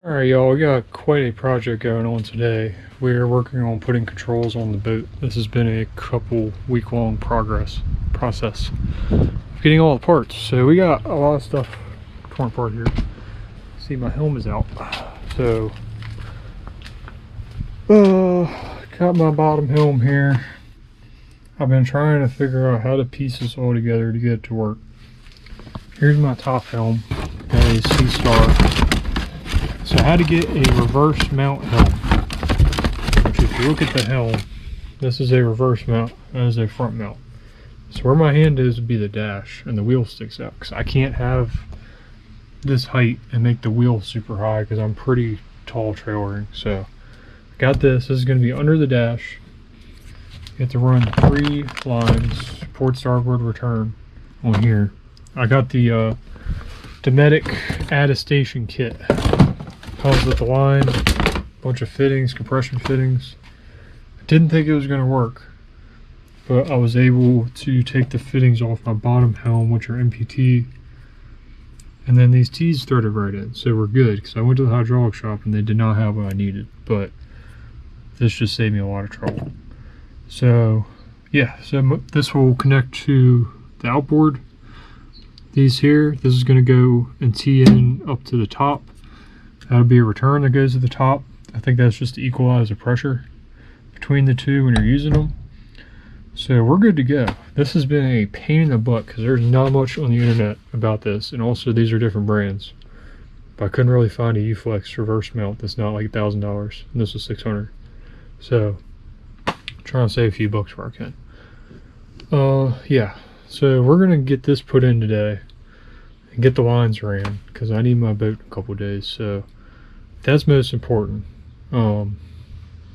Alright y'all, we got quite a project going on today. We're working on putting controls on the boat. This has been a couple week-long process of getting all the parts. So we got a lot of stuff torn apart here. See, my helm is out. So got my bottom helm here. I've been trying to figure out how to piece this all together to get it to work. Here's my top helm, got a SeaStar. So I had to get a reverse mount helm, which if you look at the helm, this is a reverse mount, that is a front mount. So where my hand is would be the dash, and the wheel sticks out, because I can't have this height and make the wheel super high, because I'm pretty tall trailering. So I got this is going to be under the dash. You have to run 3 lines, port, starboard, return on here. I got the Dometic Add kit. Comes with the line, bunch of fittings, compression fittings. I didn't think it was going to work, but I was able to take the fittings off my bottom helm, which are MPT, and then these T's threaded right in, so we're good, because I went to the hydraulic shop and they did not have what I needed, but this just saved me a lot of trouble. So yeah, so this will connect to the outboard. These here, this is going to go and tee in up to the top. That'll be a return that goes to the top. I think that's just to equalize the pressure between the two when you're using them. So we're good to go. This has been a pain in the butt because there's not much on the internet about this, and also these are different brands. But I couldn't really find a U-Flex reverse mount that's not like $1,000, and this was $600. So I'm trying to save a few bucks where I can. Yeah, so we're gonna get this put in today and get the lines ran, because I need my boat in a couple days. So that's most important. We're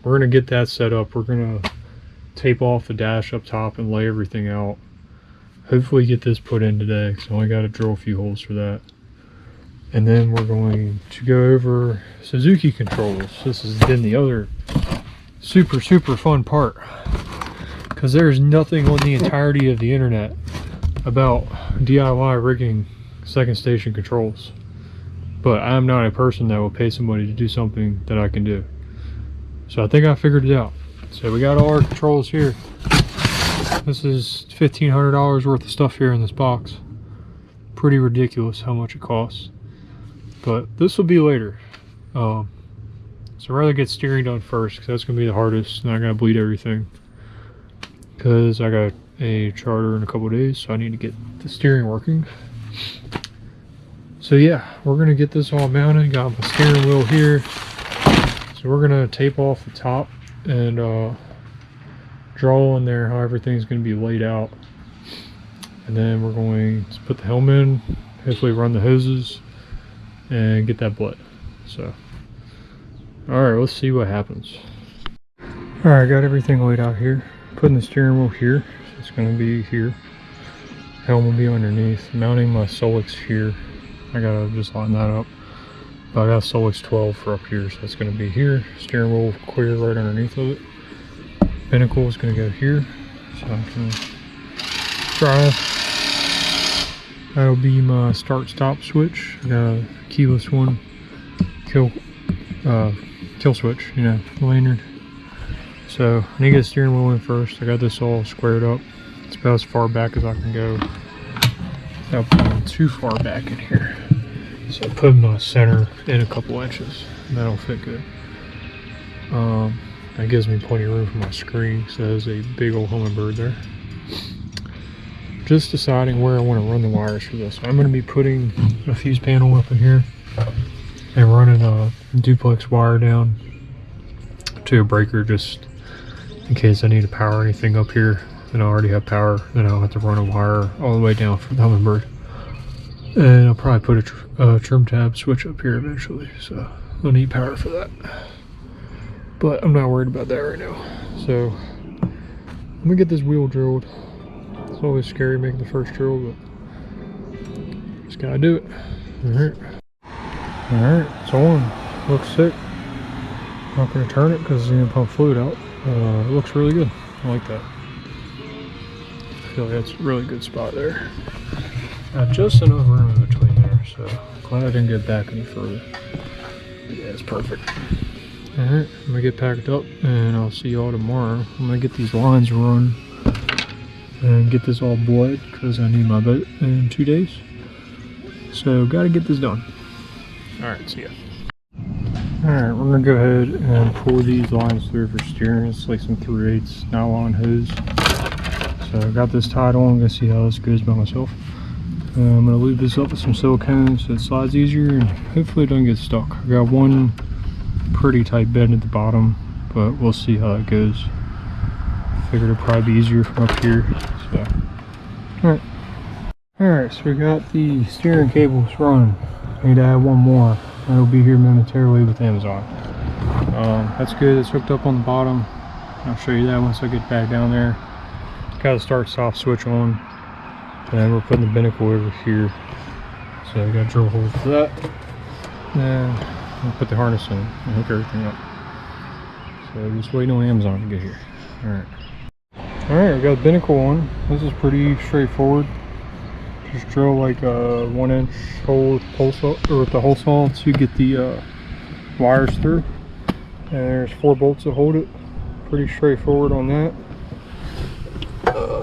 gonna get that set up. We're gonna tape off the dash up top and lay everything out. Hopefully get this put in today, because I only got to drill a few holes for that. And then we're going to go over Suzuki controls. This has been the other super fun part, because there's nothing on the entirety of the internet about DIY rigging second station controls. But I'm not a person that will pay somebody to do something that I can do. So I think I figured it out. So we got all our controls here. This is $1,500 worth of stuff here in this box. Pretty ridiculous how much it costs. But this will be later. So I'd rather get steering done first, because that's going to be the hardest, and I got to bleed everything. Because I got a charter in a couple days, so I need to get the steering working. So yeah, we're gonna get this all mounted. Got my steering wheel here, so we're gonna tape off the top and draw in there how everything's gonna be laid out, and then we're going to put the helm in, hopefully run the hoses and get that bled. So all right, let's see what happens. All right, got everything laid out here. Putting the steering wheel here, so it's gonna be here. Helm will be underneath. Mounting my Solix here. I gotta just line that up. But I got Solix 12 for up here, so it's gonna be here. Steering wheel clear right underneath of it. Binnacle is gonna go here, so I can drive. That'll be my start-stop switch. I got a keyless one. Kill switch, you know, Lanyard. So I need to get the steering wheel in first. I got this all squared up. It's about as far back as I can go without being too far back in here. So I put my center in a couple inches, and that'll fit good. That gives me plenty of room for my screen, so there's a big old hummingbird there. Just deciding where I want to run the wires for this. I'm going to be putting a fuse panel up in here and running a duplex wire down to a breaker, just in case I need to power anything up here. And I already have power, then I'll have to run a wire all the way down from the hummingbird. And I'll probably put a trim tab switch up here eventually, so I'll need power for that. But I'm not worried about that right now. So I'm gonna get this wheel drilled. It's always scary making the first drill, but just gotta do it. Alright, it's on. Looks sick. I'm not gonna turn it because it's gonna pump fluid out. It looks really good. I like that. I feel like that's a really good spot there. Just enough room in between there, so glad I didn't get back any further. Yeah. That's perfect. Alright, I'm gonna get packed up and I'll see y'all tomorrow. I'm gonna get these lines run and get this all bled because I need my boat in 2 days. So gotta get this done. Alright, see ya. Alright, we're gonna go ahead and pull these lines through for steering. It's like some 3/8 nylon hose. So I got this tied on. I'm gonna see how this goes by myself. I'm gonna lube this up with some silicone so it slides easier and hopefully it doesn't get stuck. I got one pretty tight bend at the bottom, but we'll see how it goes. Figured it'd probably be easier from up here. So, alright, so we got the steering cables run. I need to add one more. That'll be here momentarily with Amazon. That's good. It's hooked up on the bottom. I'll show you that once I get back down there. Got the start stop switch on. And we're putting the binnacle over here. So I got drill holes for that. And we'll put the harness in and hook everything up. So just waiting on Amazon to get here. Alright, we got the binnacle on. This is pretty straightforward. Just drill like a 1-inch hole with the hole saw to get the wires through. And there's 4 bolts that hold it. Pretty straightforward on that.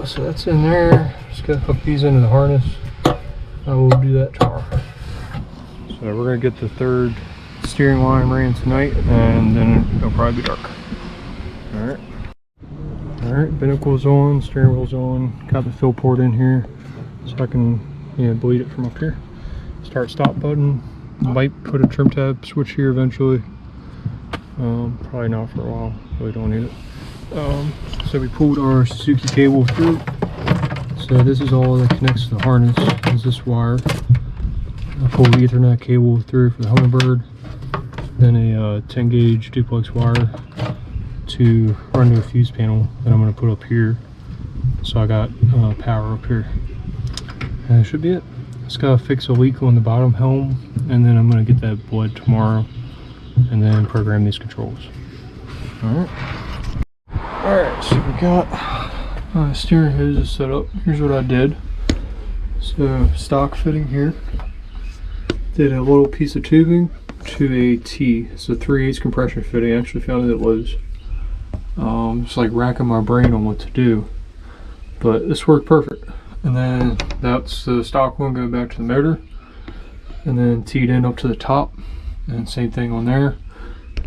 So that's in there. Just gotta hook these into the harness. I will do that tomorrow. So we're gonna get the 3rd steering line ran tonight, and then it'll probably be dark. Alright, binnacle's on, steering wheel's on. Got the fill port in here, so I can bleed it from up here. Start stop button. Might put a trim tab switch here eventually. Probably not for a while. Really don't need it. So we pulled our Suzuki cable through. So this is all that connects to the harness. Is this wire. I pulled the Ethernet cable through for the Humminbird. Then a 10 gauge duplex wire to run to a fuse panel that I'm going to put up here. So I got power up here. And that should be it. Just gotta fix a leak on the bottom helm, and then I'm going to get that bled tomorrow and then program these controls. Alright, so we got steering hoses set up. Here's what I did. So stock fitting here. Did a little piece of tubing to a T. It's a 3/8 compression fitting. I actually found it at Lowe's. Just like racking my brain on what to do, but this worked perfect. And then that's the stock one going back to the motor, and then teed in up to the top, and same thing on there.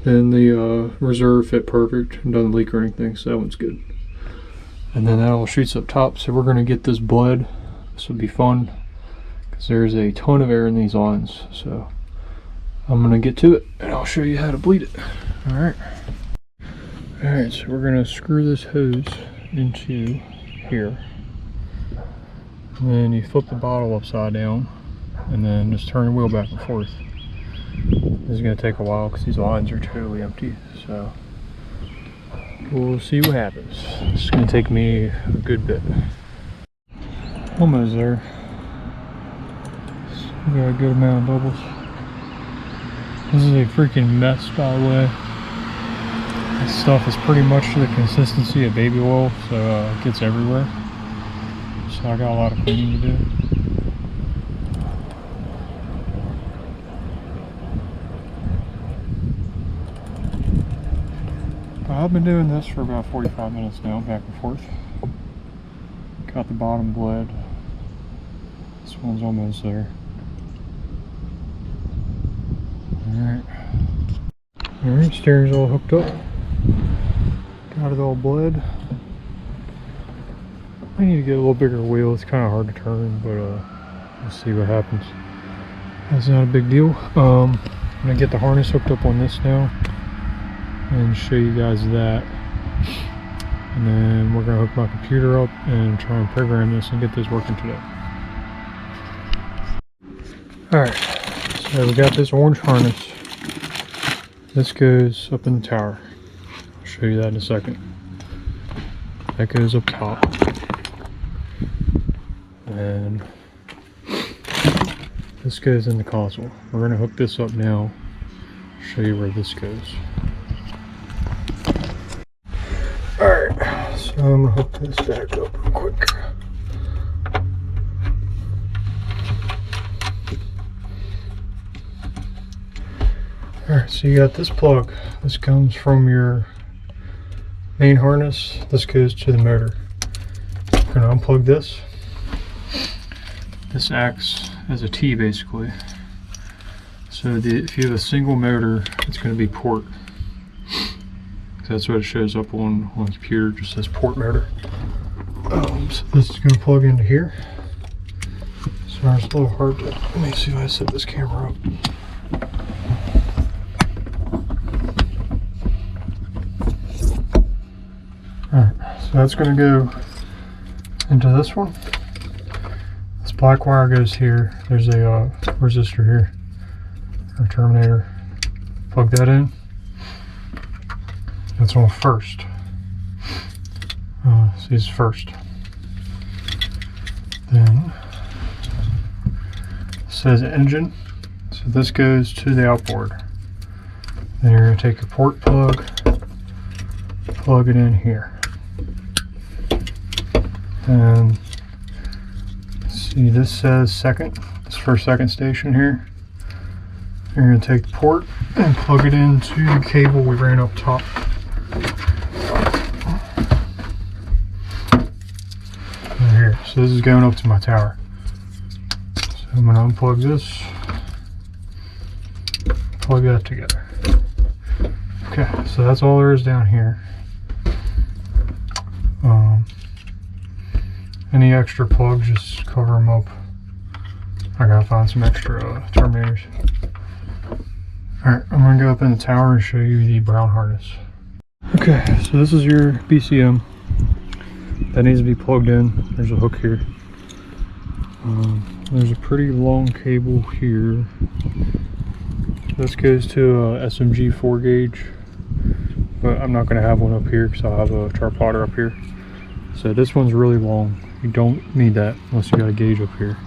Then the reserve fit perfect and doesn't leak or anything, so that one's good. And then that all shoots up top. So we're going to get this bled. This will be fun because there's a ton of air in these lines. So I'm going to get to it and I'll show you how to bleed it. Alright, so we're going to screw this hose into here. And then you flip the bottle upside down and then just turn the wheel back and forth. This is going to take a while because these lines are totally empty, so we'll see what happens. It's going to take me a good bit. Almost there. We got a good amount of bubbles. This is a freaking mess, by the way. This stuff is pretty much to the consistency of baby oil, so it gets everywhere. So I got a lot of cleaning to do. I've been doing this for about 45 minutes now, back and forth. Got the bottom bled. This one's almost there. Alright, steering's all hooked up. Got it all bled. I need to get a little bigger wheel. It's kind of hard to turn, but we'll see what happens. That's not a big deal. I'm gonna get the harness hooked up on this now and show you guys that, and then we're gonna hook my computer up and try and program this and get this working today. Alright, so we got this orange harness. This goes up in the tower. I'll show you that in a second. That goes up top, and this goes in the console. We're gonna hook this up now, show you where this goes. Alright, so I'm gonna hook this back up real quick. Alright, so you got this plug. This comes from your main harness. This goes to the motor. I'm gonna unplug this. This acts as a T basically. So if you have a single motor, it's going to be port. That's what it shows up on the computer, just says port motor. So this is going to plug into here. Sorry, it's a little hard to, let me see if I set this camera up. Alright, so that's going to go into this one. This black wire goes here. There's a resistor here, or terminator. Plug that in. That's on first. See, it's first. Then it says engine. So this goes to the outboard. Then you're going to take your port plug, plug it in here. And see, this says second. This for second station here. You're going to take the port and plug it into the cable we ran up top. Right here. So this is going up to my tower. So I'm going to unplug this, plug that together. Okay, so that's all there is down here. Any extra plugs, just cover them up. I gotta find some extra terminators. Alright, I'm gonna go up in the tower and show you the brown harness. Okay, so this is your BCM. That needs to be plugged in. There's a hook here. There's a pretty long cable here. This goes to a SMG 4 gauge, but I'm not gonna have one up here because I'll have a chart plotter up here. So this one's really long. You don't need that unless you got a gauge up here.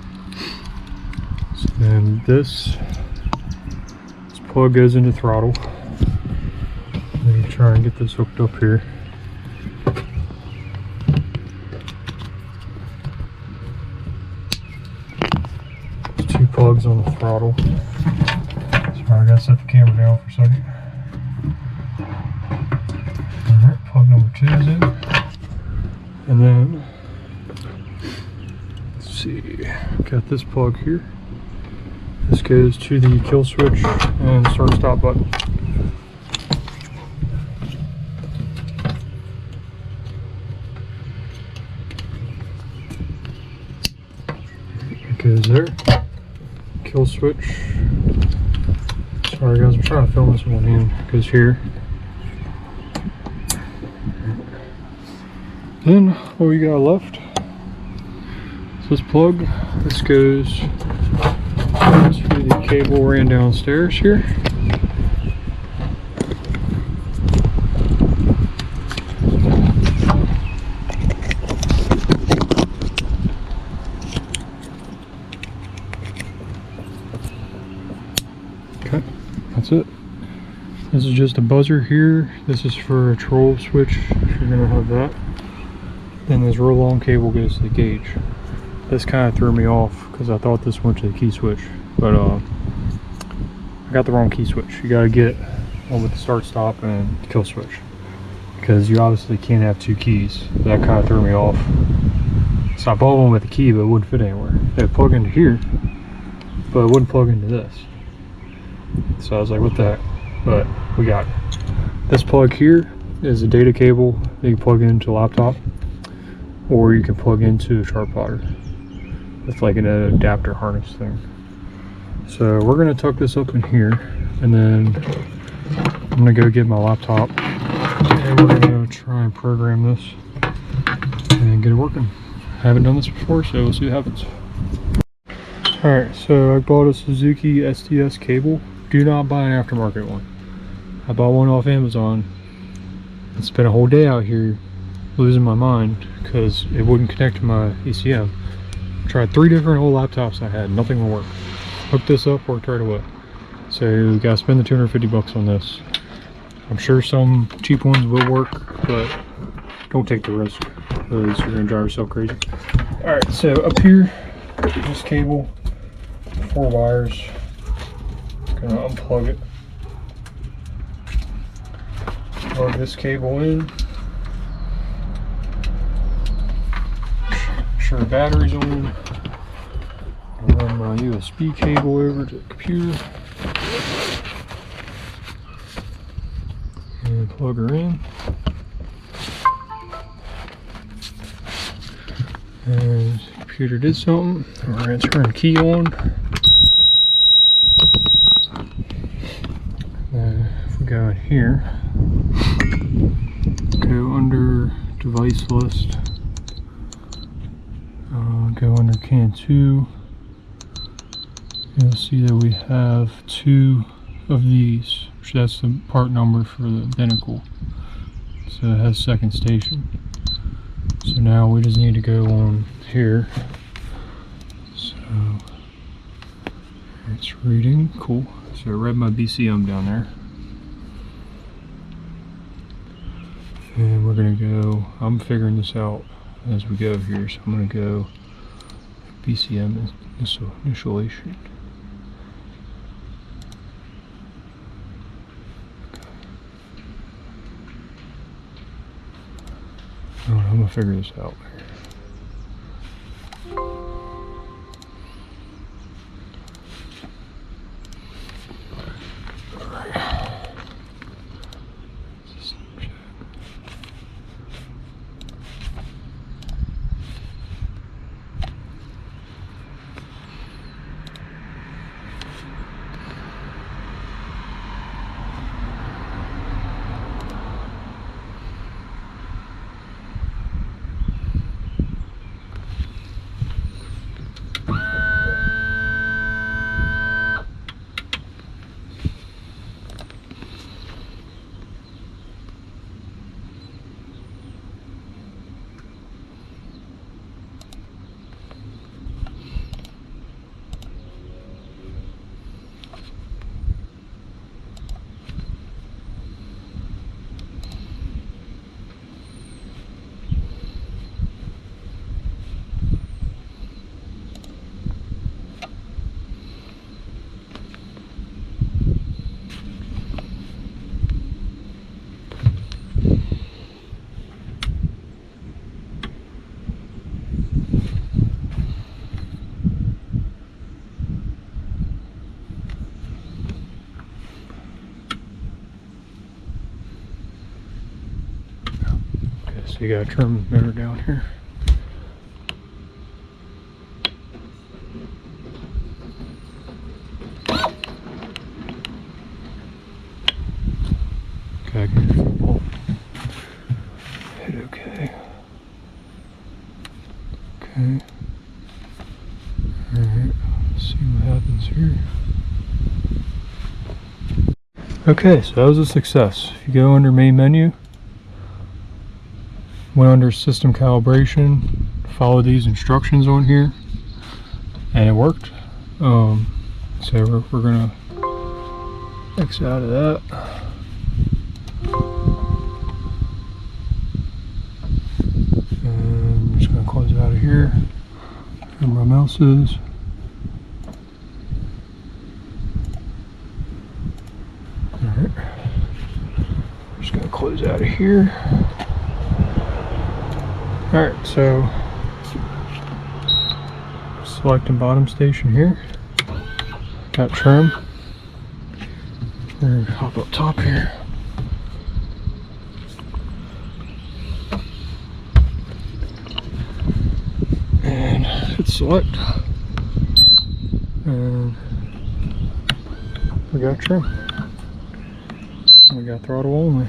So then this plug goes into throttle. Let me try and get this hooked up here. There's two plugs on the throttle. Sorry, I gotta set the camera down for a second. Alright, plug number 2 is in. And then, let's see, got this plug here. This goes to the kill switch and start stop button. It goes there. Kill switch. Sorry guys, I'm trying to film this with one hand. It goes here. Then what we got left is this plug. This goes to the cable ran downstairs here. Okay, that's it. This is just a buzzer here. This is for a troll switch if you're gonna have that. Then this real long cable goes to the gauge. This kind of threw me off because I thought this went to the key switch, but I got the wrong key switch. You got to get one with the start stop and kill switch because you obviously can't have two keys. That kind of threw me off. So I bought one with the key, but it wouldn't fit anywhere. It would plug into here, but it wouldn't plug into this. So I was like, what the heck? But we got it. This plug here is a data cable that you plug into a laptop, or you can plug into a chart plotter with like an adapter harness thing. So we're gonna tuck this up in here, and then I'm gonna go get my laptop and we're gonna try and program this and get it working. I haven't done this before, so we'll see what happens. Alright, so I bought a Suzuki SDS cable. Do not buy an aftermarket one. I bought one off Amazon and spent a whole day out here losing my mind because it wouldn't connect to my ECM. Tried 3 different old laptops I had, nothing will work. Hooked this up, worked right away. So we gotta spend the 250 bucks on this. I'm sure some cheap ones will work, but don't take the risk because you're gonna drive yourself crazy. Alright, so up here, this cable, 4 wires. Gonna unplug it. Plug this cable in. Make sure the battery's on. I'll run my USB cable over to the computer. And plug her in. And the computer did something. We're going to turn the key on. If we go in here, go under device list, go under CAN 2, you'll see that we have 2 of these, which that's the part number for the binnacle. So it has second station. So now we just need to go on here. So it's reading, cool. So I read my BCM down there. And we're gonna go, I'm figuring this out as we go here, so I'm gonna go BCM initialization. I'm gonna figure this out here. So you gotta trim the motor down here. Okay, hit okay. Okay. Alright, let's see what happens here. Okay, so that was a success. If you go under main menu, went under system calibration, follow these instructions on here, and it worked. So we're gonna X out of that. And I'm just gonna close it out of here. Where my mouse is. Alright. Just gonna close out of here. Alright, so selecting bottom station here. Got trim. We're gonna hop up top here. And hit select. And we got trim. And we got throttle only.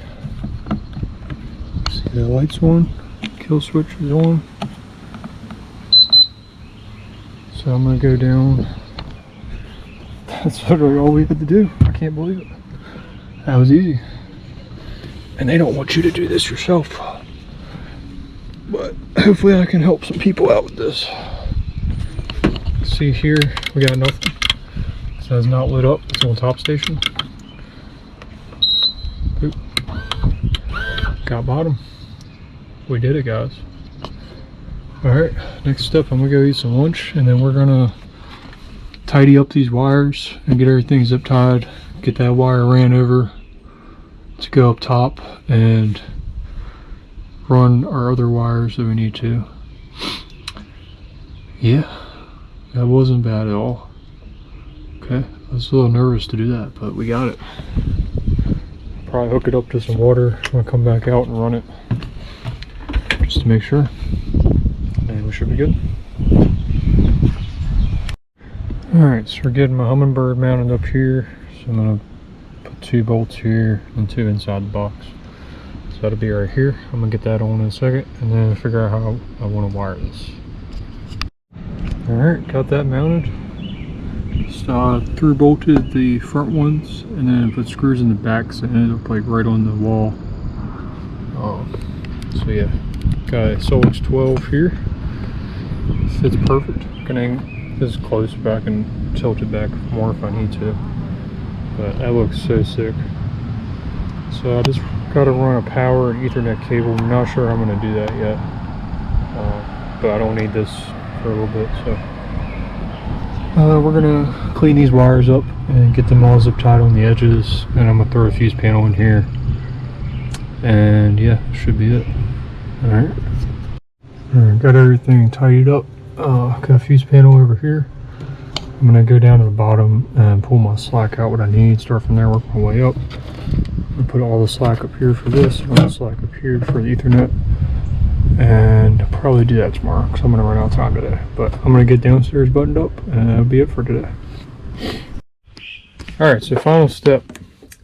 See the lights on. Kill switch is on. So I'm going to go down. That's literally all we had to do. I can't believe it. That was easy. And they don't want you to do this yourself. But hopefully I can help some people out with this. See here, we got nothing. It says not lit up. It's on top station. Oop. Got bottom. We did it, guys. Alright, next step, I'm gonna go eat some lunch, and then we're gonna tidy up these wires and get everything zip tied, get that wire ran over to go up top and run our other wires that we need to. Yeah, that wasn't bad at all. Okay, I was a little nervous to do that, but we got it. Probably hook it up to some water. I'm gonna come back out and run it just to make sure, and we should be good. Alright, so we're getting my Humminbird mounted up here. So I'm gonna put 2 bolts here and 2 inside the box. So that'll be right here. I'm gonna get that on in a second and then figure out how I want to wire this. Alright, got that mounted. Just through bolted the front ones and then put screws in the back so it ended up like right on the wall. So yeah, got a Solix 12 here. Fits perfect. Gonna this is close, but I can tilt it back more if I need to. But that looks so sick. So I just got to run a power and Ethernet cable. I'm not sure how I'm going to do that yet, but I don't need this for a little bit. So we're going to clean these wires up and get them all zip tied on the edges, and I'm going to throw a fuse panel in here, and yeah, should be it. Alright, got everything tidied up. Got a fuse panel over here. I'm going to go down to the bottom and pull my slack out what I need, start from there, work my way up. And put all the slack up here for this, and all the slack up here for the Ethernet, and I'll probably do that tomorrow because I'm going to run out of time today. But I'm going to get downstairs buttoned up, and that'll be it for today. Alright, so final step.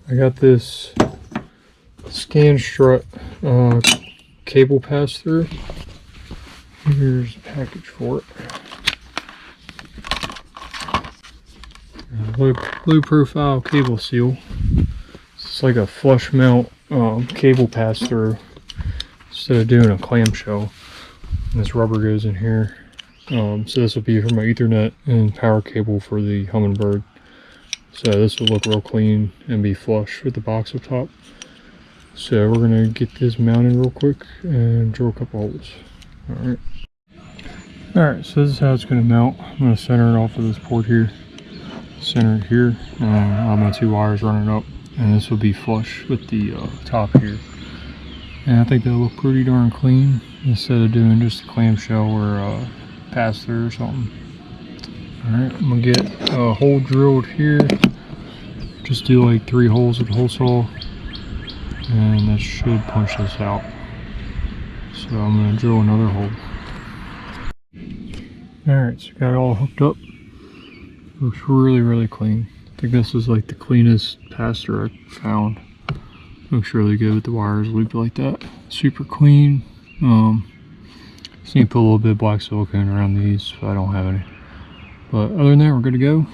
I got this scan strut cable pass through. Here's a package for it. Low profile cable seal. It's like a flush mount cable pass through instead of doing a clamshell. And this rubber goes in here. So this will be for my Ethernet and power cable for the Humminbird. So this will look real clean and be flush with the box up top. So we're gonna get this mounted real quick and drill a couple holes. Alright. Alright, so this is how it's going to mount. I'm going to center it off of this port here. Center it here. And I have my 2 wires running up. And this will be flush with the top here. And I think that'll look pretty darn clean instead of doing just a clamshell or pass through or something. Alright, I'm going to get a hole drilled here. Just do like 3 holes with the hole saw. And that should punch this out. So I'm going to drill another hole. Alright, so got it all hooked up. Looks really clean. I think this is like the cleanest pass-through I found. Looks really good with the wires looped like that. Super clean. Just need to put a little bit of black silicone around these if I don't have any. But other than that, we're good to go.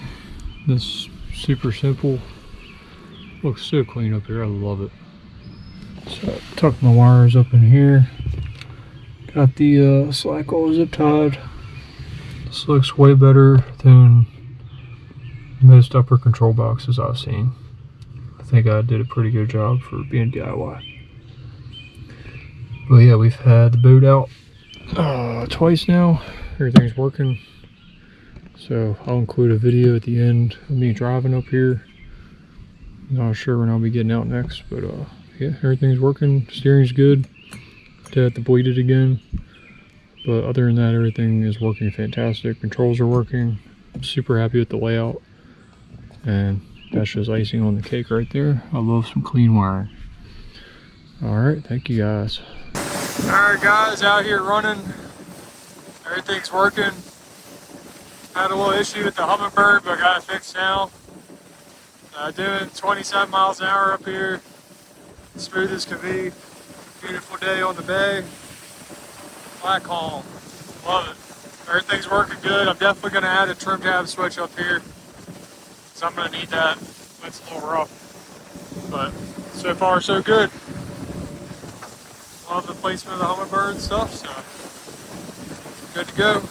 This super simple. Looks so clean up here. I love it. So tuck my wires up in here. Got the slack all zip tied. This looks way better than most upper control boxes I've seen. I think I did a pretty good job for being DIY. But yeah, we've had the boat out twice now. Everything's working. So I'll include a video at the end of me driving up here. Not sure when I'll be getting out next, but yeah, everything's working. Steering's good. Did have to bleed it again. But other than that, everything is working fantastic. Controls are working. I'm super happy with the layout. And that's just icing on the cake right there. I love some clean wiring. Alright, thank you guys. Alright guys, out here running. Everything's working. Had a little issue with the Humminbird, but got it fixed now. Doing 27 miles an hour up here. Smooth as can be. Beautiful day on the bay. Black calm. Love it. Everything's working good. I'm definitely going to add a trim tab switch up here. So I'm going to need that. It's a little rough. But so far so good. Love the placement of the Humminbird and stuff. So good to go.